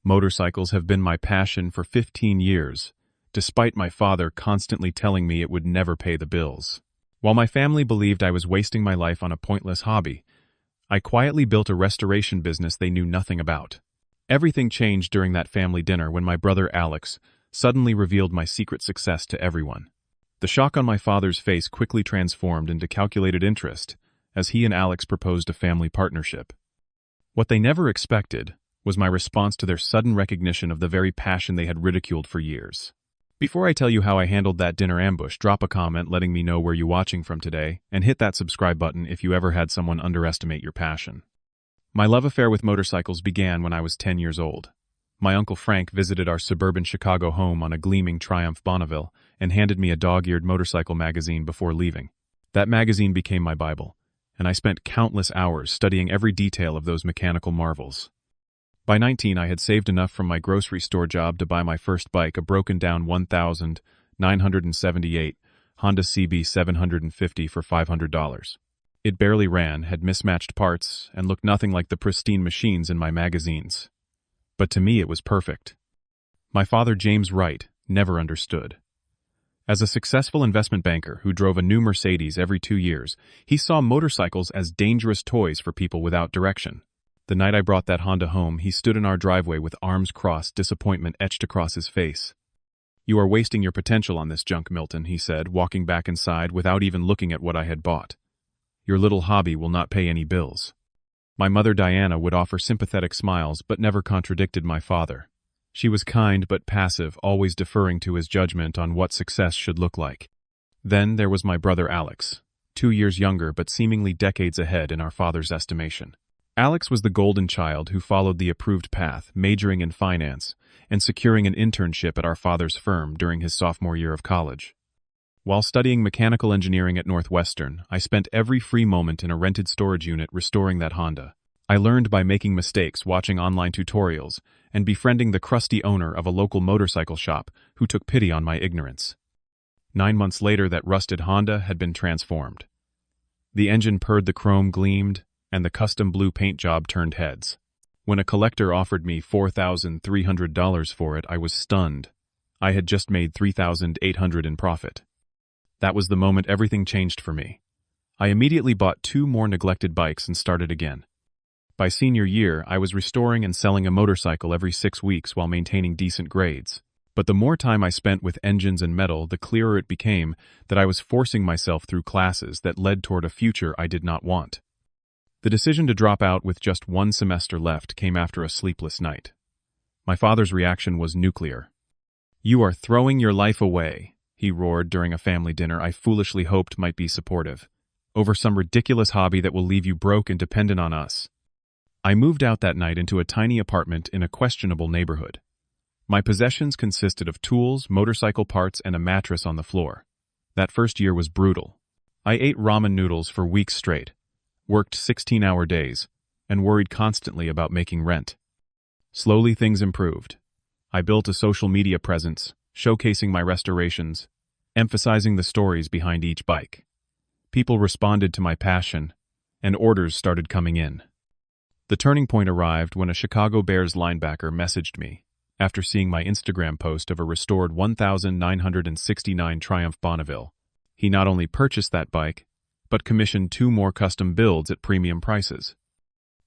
Motorcycles have been my passion for 15 years, despite my father constantly telling me it would never pay the bills. While my family believed I was wasting my life on a pointless hobby, I quietly built a restoration business they knew nothing about. Everything changed during that family dinner when my brother Alex suddenly revealed my secret success to everyone. The shock on my father's face quickly transformed into calculated interest as he and Alex proposed a family partnership. What they never expected was my response to their sudden recognition of the very passion they had ridiculed for years. Before I tell you how I handled that dinner ambush, drop a comment letting me know where you're watching from today, and hit that subscribe button if you ever had someone underestimate your passion. My love affair with motorcycles began when I was 10 years old. My Uncle Frank visited our suburban Chicago home on a gleaming Triumph Bonneville and handed me a dog-eared motorcycle magazine before leaving. That magazine became my Bible, and I spent countless hours studying every detail of those mechanical marvels. By 19, I had saved enough from my grocery store job to buy my first bike, a broken-down 1978 Honda CB 750 for $500. It barely ran, had mismatched parts, and looked nothing like the pristine machines in my magazines. But to me it was perfect. My father, James Wright, never understood. As a successful investment banker who drove a new Mercedes every 2 years, he saw motorcycles as dangerous toys for people without direction. The night I brought that Honda home, he stood in our driveway with arms crossed, disappointment etched across his face. "You are wasting your potential on this junk, Milton," he said, walking back inside without even looking at what I had bought. "Your little hobby will not pay any bills." My mother, Diana, would offer sympathetic smiles but never contradicted my father. She was kind but passive, always deferring to his judgment on what success should look like. Then there was my brother Alex, 2 years younger but seemingly decades ahead in our father's estimation. Alex was the golden child who followed the approved path, majoring in finance and securing an internship at our father's firm during his sophomore year of college. While studying mechanical engineering at Northwestern, I spent every free moment in a rented storage unit restoring that Honda. I learned by making mistakes, watching online tutorials, and befriending the crusty owner of a local motorcycle shop who took pity on my ignorance. 9 months later, that rusted Honda had been transformed. The engine purred, the chrome gleamed, and the custom blue paint job turned heads. When a collector offered me $4,300 for it, I was stunned. I had just made $3,800 in profit. That was the moment everything changed for me. I immediately bought 2 more neglected bikes and started again. By senior year, I was restoring and selling a motorcycle every 6 weeks while maintaining decent grades. But the more time I spent with engines and metal, the clearer it became that I was forcing myself through classes that led toward a future I did not want. The decision to drop out with just 1 semester left came after a sleepless night. My father's reaction was nuclear. "You are throwing your life away," he roared during a family dinner I foolishly hoped might be supportive, "over some ridiculous hobby that will leave you broke and dependent on us." I moved out that night into a tiny apartment in a questionable neighborhood. My possessions consisted of tools, motorcycle parts, and a mattress on the floor. That first year was brutal. I ate ramen noodles for weeks straight, worked 16-hour days, and worried constantly about making rent. Slowly things improved. I built a social media presence, showcasing my restorations, emphasizing the stories behind each bike. People responded to my passion, and orders started coming in. The turning point arrived when a Chicago Bears linebacker messaged me after seeing my Instagram post of a restored 1969 Triumph Bonneville. He not only purchased that bike, but commissioned 2 more custom builds at premium prices.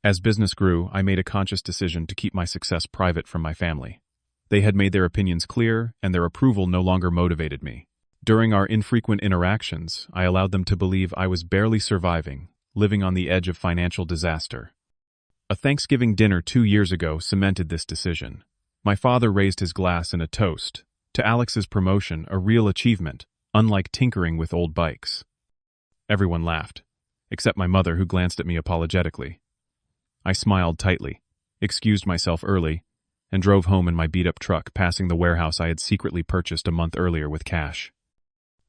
As business grew, I made a conscious decision to keep my success private from my family. They had made their opinions clear, and their approval no longer motivated me. During our infrequent interactions, I allowed them to believe I was barely surviving, living on the edge of financial disaster. A Thanksgiving dinner 2 years ago cemented this decision. My father raised his glass in a toast to Alex's promotion, a real achievement, unlike tinkering with old bikes. Everyone laughed, except my mother, who glanced at me apologetically. I smiled tightly, excused myself early, and drove home in my beat-up truck, passing the warehouse I had secretly purchased a month earlier with cash.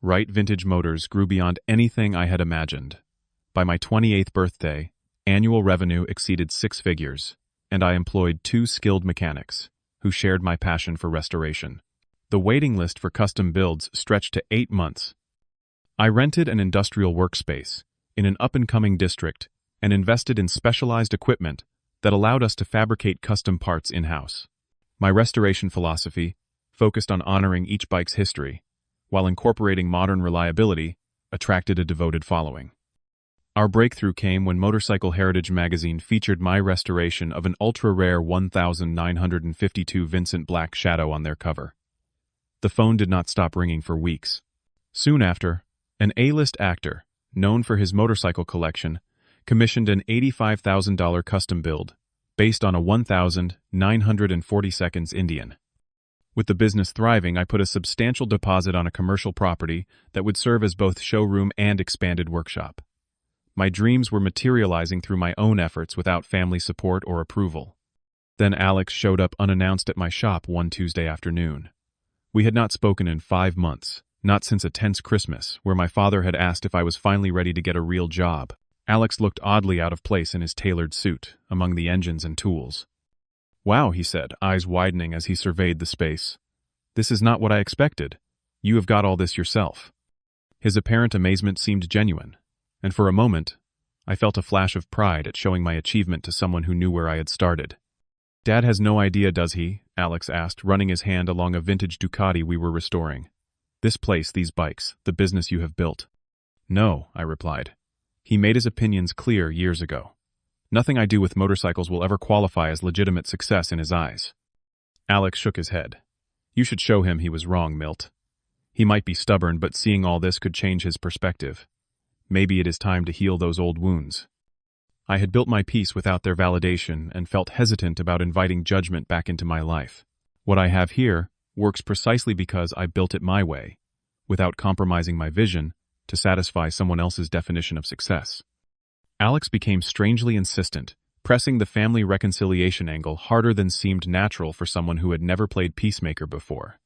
Wright Vintage Motors grew beyond anything I had imagined. By my 28th birthday, annual revenue exceeded 6 figures, and I employed 2 skilled mechanics who shared my passion for restoration. The waiting list for custom builds stretched to 8 months. I rented an industrial workspace in an up-and-coming district and invested in specialized equipment that allowed us to fabricate custom parts in-house. My restoration philosophy focused on honoring each bike's history, while incorporating modern reliability, attracted a devoted following. Our breakthrough came when Motorcycle Heritage magazine featured my restoration of an ultra-rare 1952 Vincent Black Shadow on their cover. The phone did not stop ringing for weeks. Soon after, an A-list actor, known for his motorcycle collection, commissioned an $85,000 custom build, based on a 1942 Indian. With the business thriving, I put a substantial deposit on a commercial property that would serve as both showroom and expanded workshop. My dreams were materializing through my own efforts without family support or approval. Then Alex showed up unannounced at my shop one Tuesday afternoon. We had not spoken in 5 months, not since a tense Christmas, where my father had asked if I was finally ready to get a real job. Alex looked oddly out of place in his tailored suit, among the engines and tools. "Wow," he said, eyes widening as he surveyed the space. "This is not what I expected. You have got all this yourself." His apparent amazement seemed genuine, and for a moment, I felt a flash of pride at showing my achievement to someone who knew where I had started. "Dad has no idea, does he?" Alex asked, running his hand along a vintage Ducati we were restoring. "This place, these bikes, the business you have built." "No," I replied. He made his opinions clear years ago. Nothing I do with motorcycles will ever qualify as legitimate success in his eyes. Alex shook his head. "You should show him he was wrong, Milt. He might be stubborn, but seeing all this could change his perspective. Maybe it is time to heal those old wounds." I had built my peace without their validation and felt hesitant about inviting judgment back into my life. What I have here works precisely because I built it my way, without compromising my vision, to satisfy someone else's definition of success. Alex became strangely insistent, pressing the family reconciliation angle harder than seemed natural for someone who had never played peacemaker before.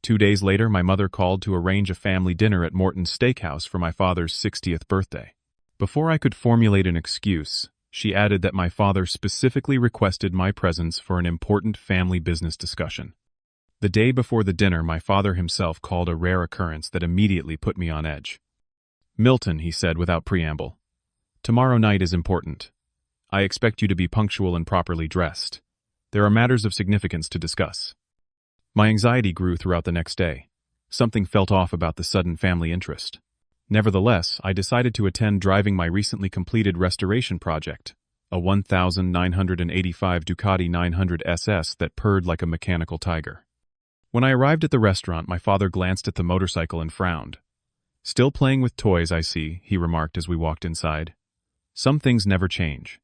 2 days later, my mother called to arrange a family dinner at Morton's Steakhouse for my father's 60th birthday. Before I could formulate an excuse, she added that my father specifically requested my presence for an important family business discussion. The day before the dinner, my father himself called a rare occurrence that immediately put me on edge. "Milton," he said without preamble, "tomorrow night is important. I expect you to be punctual and properly dressed. There are matters of significance to discuss." My anxiety grew throughout the next day. Something felt off about the sudden family interest. Nevertheless, I decided to attend, driving my recently completed restoration project, a 1985 Ducati 900 SS that purred like a mechanical tiger. When I arrived at the restaurant, my father glanced at the motorcycle and frowned. "Still playing with toys, I see," he remarked as we walked inside. "Some things never change."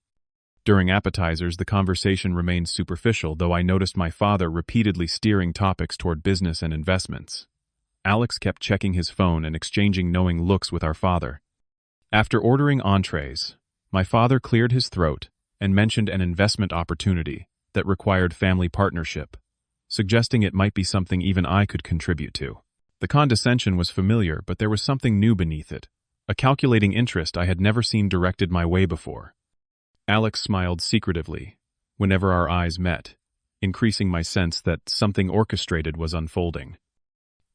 During appetizers, the conversation remained superficial, though I noticed my father repeatedly steering topics toward business and investments. Alex kept checking his phone and exchanging knowing looks with our father. After ordering entrees, my father cleared his throat and mentioned an investment opportunity that required family partnership, suggesting it might be something even I could contribute to. The condescension was familiar, but there was something new beneath it, a calculating interest I had never seen directed my way before. Alex smiled secretively whenever our eyes met, increasing my sense that something orchestrated was unfolding.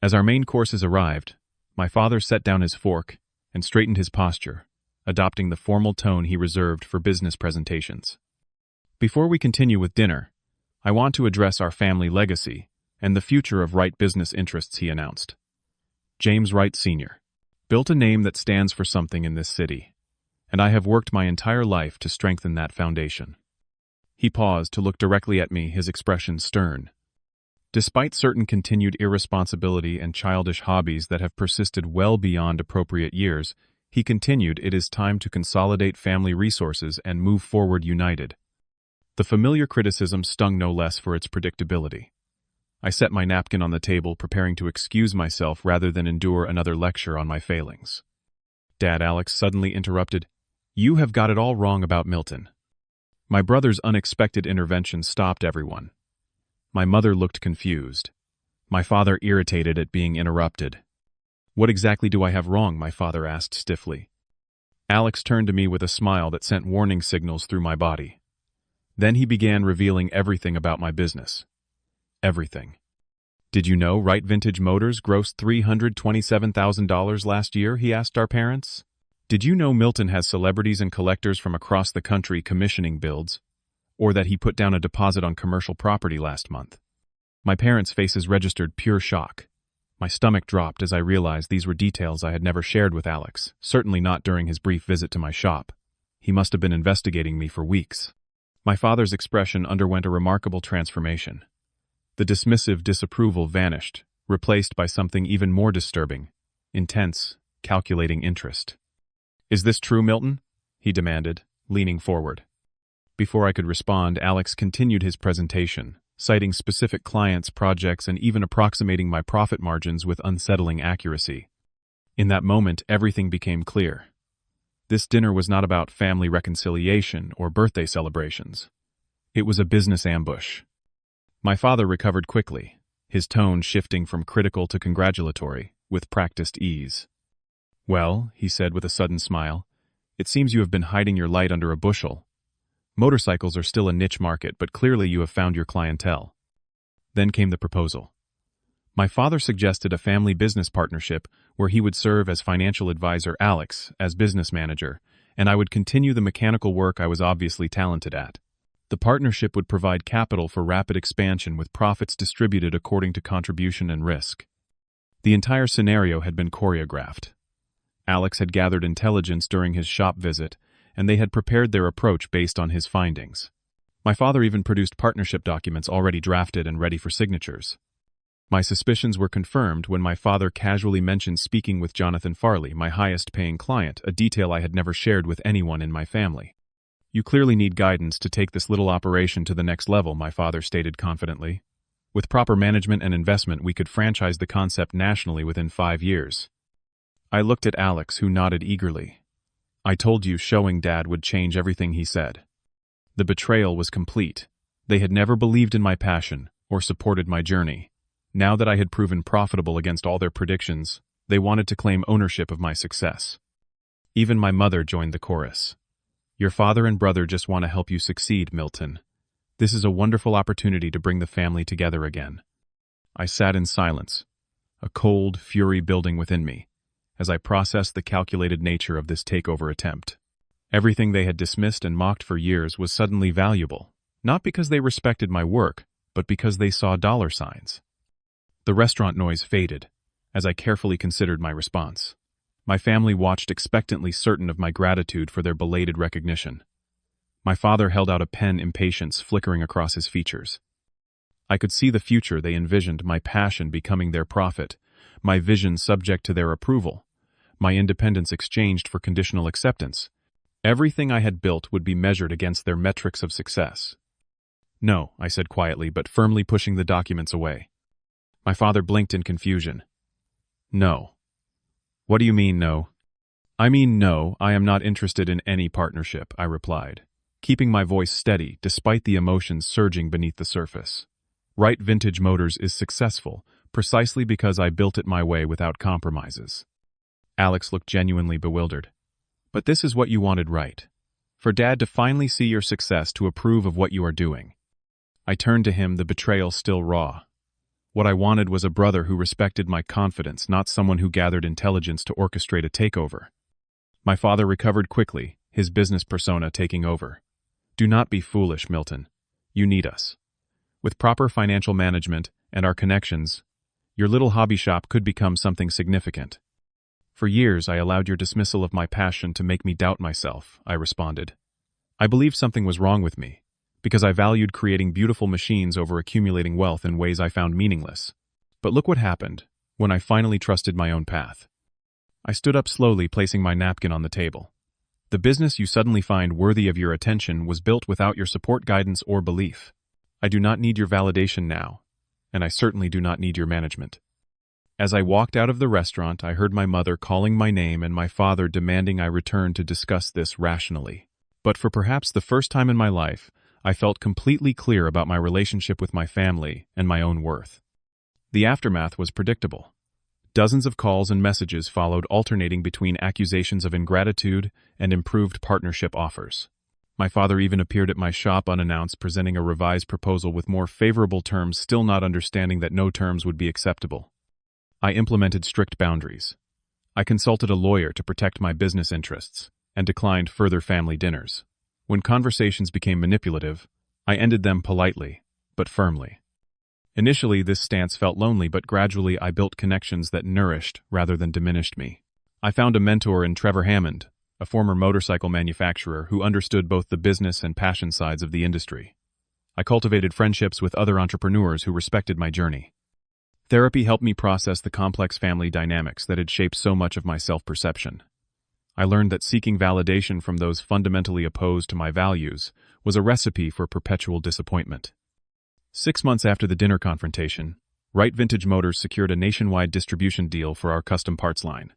As our main courses arrived, my father set down his fork and straightened his posture, adopting the formal tone he reserved for business presentations. "Before we continue with dinner, I want to address our family legacy and the future of Wright business interests," he announced. "James Wright Sr. built a name that stands for something in this city, and I have worked my entire life to strengthen that foundation." He paused to look directly at me, his expression stern. Despite certain continued irresponsibility and childish hobbies that have persisted well beyond appropriate years, he continued, "It is time to consolidate family resources and move forward united." The familiar criticism stung no less for its predictability. I set my napkin on the table, preparing to excuse myself rather than endure another lecture on my failings. "Dad," Alex suddenly interrupted, "you have got it all wrong about Milton." My brother's unexpected intervention stopped everyone. My mother looked confused. My father irritated at being interrupted. "What exactly do I have wrong?" my father asked stiffly. Alex turned to me with a smile that sent warning signals through my body. Then he began revealing everything about my business. Everything. "Did you know Wright Vintage Motors grossed $327,000 last year?" he asked our parents. "Did you know Milton has celebrities and collectors from across the country commissioning builds? Or that he put down a deposit on commercial property last month?" My parents' faces registered pure shock. My stomach dropped as I realized these were details I had never shared with Alex, certainly not during his brief visit to my shop. He must have been investigating me for weeks. My father's expression underwent a remarkable transformation. The dismissive disapproval vanished, replaced by something even more disturbing: intense, calculating interest. "Is this true, Milton?" he demanded, leaning forward. Before I could respond, Alex continued his presentation, citing specific clients, projects, and even approximating my profit margins with unsettling accuracy. In that moment, everything became clear. This dinner was not about family reconciliation or birthday celebrations. It was a business ambush. My father recovered quickly, his tone shifting from critical to congratulatory, with practiced ease. "Well," he said with a sudden smile, "it seems you have been hiding your light under a bushel. Motorcycles are still a niche market, but clearly you have found your clientele." Then came the proposal. My father suggested a family business partnership where he would serve as financial advisor, Alex as business manager, and I would continue the mechanical work I was obviously talented at. The partnership would provide capital for rapid expansion with profits distributed according to contribution and risk. The entire scenario had been choreographed. Alex had gathered intelligence during his shop visit, and they had prepared their approach based on his findings. My father even produced partnership documents already drafted and ready for signatures. My suspicions were confirmed when my father casually mentioned speaking with Jonathan Farley, my highest-paying client, a detail I had never shared with anyone in my family. "You clearly need guidance to take this little operation to the next level," my father stated confidently. "With proper management and investment, we could franchise the concept nationally within 5 years." I looked at Alex, who nodded eagerly. "I told you showing Dad would change everything," he said. The betrayal was complete. They had never believed in my passion or supported my journey. Now that I had proven profitable against all their predictions, they wanted to claim ownership of my success. Even my mother joined the chorus. "Your father and brother just want to help you succeed, Milton. This is a wonderful opportunity to bring the family together again." I sat in silence, a cold fury building within me, as I processed the calculated nature of this takeover attempt. Everything they had dismissed and mocked for years was suddenly valuable, not because they respected my work, but because they saw dollar signs. The restaurant noise faded, as I carefully considered my response. My family watched expectantly, certain of my gratitude for their belated recognition. My father held out a pen, impatience flickering across his features. I could see the future they envisioned, my passion becoming their profit, my vision subject to their approval, my independence exchanged for conditional acceptance. Everything I had built would be measured against their metrics of success. "No," I said quietly, but firmly, pushing the documents away. My father blinked in confusion. "No." "What do you mean, no?" "I mean, no, I am not interested in any partnership," I replied, keeping my voice steady despite the emotions surging beneath the surface. Wright Vintage Motors is successful precisely because I built it my way without compromises. Alex looked genuinely bewildered. "But this is what you wanted, right? For Dad to finally see your success, to approve of what you are doing." I turned to him, the betrayal still raw. What I wanted was a brother who respected my confidence, not someone who gathered intelligence to orchestrate a takeover. My father recovered quickly, his business persona taking over. "Do not be foolish, Milton. You need us. With proper financial management and our connections, your little hobby shop could become something significant." "For years I allowed your dismissal of my passion to make me doubt myself," I responded. "I believed something was wrong with me, because I valued creating beautiful machines over accumulating wealth in ways I found meaningless. But look what happened when I finally trusted my own path." I stood up slowly, placing my napkin on the table. "The business you suddenly find worthy of your attention was built without your support, guidance, or belief. I do not need your validation now, and I certainly do not need your management." As I walked out of the restaurant, I heard my mother calling my name and my father demanding I return to discuss this rationally. But for perhaps the first time in my life, I felt completely clear about my relationship with my family and my own worth. The aftermath was predictable. Dozens of calls and messages followed, alternating between accusations of ingratitude and improved partnership offers. My father even appeared at my shop unannounced, presenting a revised proposal with more favorable terms, still not understanding that no terms would be acceptable. I implemented strict boundaries. I consulted a lawyer to protect my business interests and declined further family dinners. When conversations became manipulative, I ended them politely, but firmly. Initially, this stance felt lonely, but gradually I built connections that nourished rather than diminished me. I found a mentor in Trevor Hammond, a former motorcycle manufacturer who understood both the business and passion sides of the industry. I cultivated friendships with other entrepreneurs who respected my journey. Therapy helped me process the complex family dynamics that had shaped so much of my self-perception. I learned that seeking validation from those fundamentally opposed to my values was a recipe for perpetual disappointment. 6 months after the dinner confrontation, Wright Vintage Motors secured a nationwide distribution deal for our custom parts line.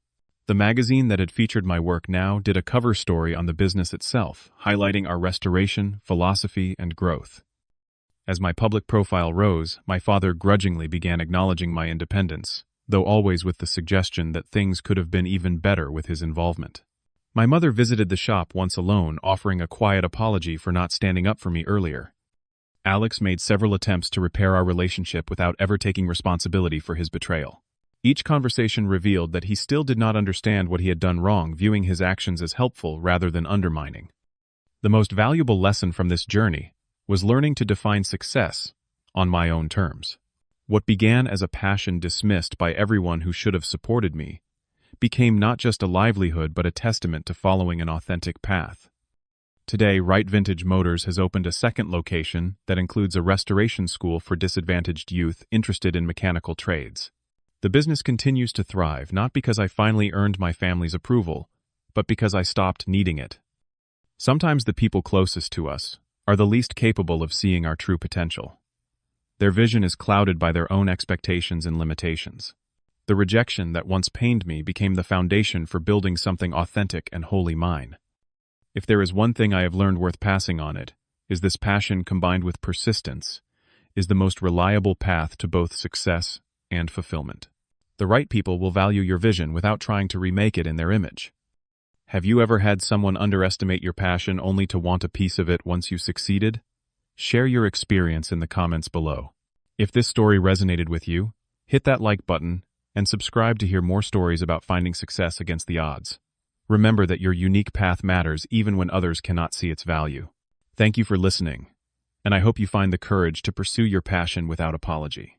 The magazine that had featured my work now did a cover story on the business itself, highlighting our restoration, philosophy, and growth. As my public profile rose, my father grudgingly began acknowledging my independence, though always with the suggestion that things could have been even better with his involvement. My mother visited the shop once alone, offering a quiet apology for not standing up for me earlier. Alex made several attempts to repair our relationship without ever taking responsibility for his betrayal. Each conversation revealed that he still did not understand what he had done wrong, viewing his actions as helpful rather than undermining. The most valuable lesson from this journey was learning to define success on my own terms. What began as a passion dismissed by everyone who should have supported me became not just a livelihood but a testament to following an authentic path. Today, Wright Vintage Motors has opened a second location that includes a restoration school for disadvantaged youth interested in mechanical trades. The business continues to thrive not because I finally earned my family's approval, but because I stopped needing it. Sometimes the people closest to us are the least capable of seeing our true potential. Their vision is clouded by their own expectations and limitations. The rejection that once pained me became the foundation for building something authentic and wholly mine. If there is one thing I have learned worth passing on, it is this: passion combined with persistence is the most reliable path to both success and fulfillment. The right people will value your vision without trying to remake it in their image. Have you ever had someone underestimate your passion only to want a piece of it once you succeeded? Share your experience in the comments below. If this story resonated with you, hit that like button and subscribe to hear more stories about finding success against the odds. Remember that your unique path matters even when others cannot see its value. Thank you for listening, and I hope you find the courage to pursue your passion without apology.